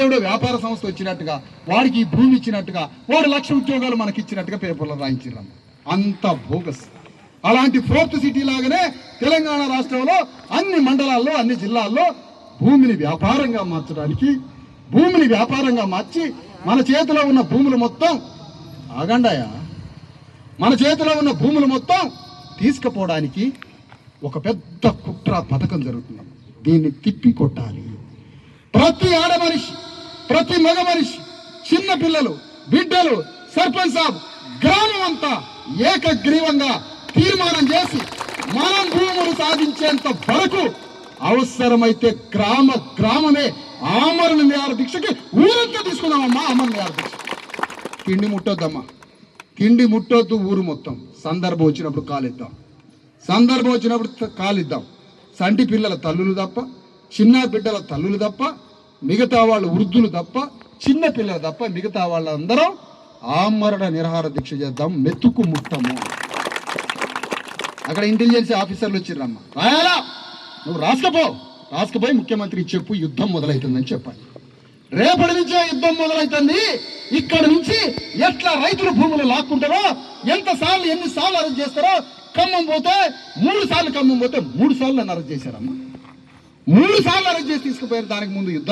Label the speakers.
Speaker 1: ఎవడో వ్యాపార సంస్థ వచ్చినట్టుగా, వాడికి ఈ భూమి ఇచ్చినట్టుగా, వాడు 1,00,000 ఉద్యోగాలు మనకి ఇచ్చినట్టుగా పేపర్లో రాయించారు. అంత బోగస్. అలాంటి ఫోర్త్ సిటీ లాగానే తెలంగాణ రాష్ట్రంలో అన్ని మండలాల్లో, అన్ని జిల్లాల్లో భూమిని వ్యాపారంగా మార్చడానికి, భూమిని వ్యాపారంగా మార్చి మన చేతిలో ఉన్న భూములు మొత్తం ఆగండాయా, మన చేతిలో ఉన్న భూములు మొత్తం తీసుకుపోవడానికి ఒక పెద్ద కుట్ర పథకం జరుగుతుంది. దీన్ని తిప్పి కొట్టాలి. ప్రతి ఆడ మనిషి, ప్రతి మగ మనిషి, చిన్న పిల్లలు, బిడ్డలు, సర్పంచ్ సాబ్, గ్రామం అంతా ఏకగ్రీవంగా తీర్మానం చేసి మనం భూములు సాధించేంత వరకు అవసరమైతే గ్రామమే ఆమరణ నిరాహార దీక్షకి ఊరంతా తీసుకుందామమ్మా. ఆమరణ నిరాహార దీక్ష. తిండి ముట్టొద్దమ్మా, తిండి ముట్టొద్దు. ఊరు మొత్తం సందర్భం వచ్చినప్పుడు కాలిద్దాం, సందర్భం వచ్చినప్పుడు కాలిద్దాం. సంటి పిల్లల తల్లులు తప్ప, చిన్న బిడ్డల తల్లులు తప్ప, మిగతా వాళ్ళు వృద్ధులు తప్ప, చిన్న పిల్లలు తప్ప మిగతా వాళ్ళందరం ఆమరణ నిరాహార దీక్ష చేద్దాం. మెతుకు ముట్టము. అక్కడ ఇంటెలిజెన్స్ ఆఫీసర్లు వచ్చిర్రమ్మా, రాయాలా, నువ్వు రాసుకపోయి ముఖ్యమంత్రికి చెప్పు, యుద్ధం మొదలవుతుందని చెప్పాలి. రేపటి నుంచే యుద్ధం మొదలవుతుంది. ఇక్కడ నుంచి ఎట్లా రైతుల భూములు లాక్కుంటారో, ఎన్నిసార్లు అరెస్ట్ చేస్తారో. ఖమ్మం పోతే 3 సార్లు, ఖమ్మం పోతే 3 సార్లు నన్ను అరెస్ట్ చేశారమ్మా. 3 సార్లు అరెస్ట్ చేసి తీసుకుపోయారు. దానికి ముందు యుద్ధం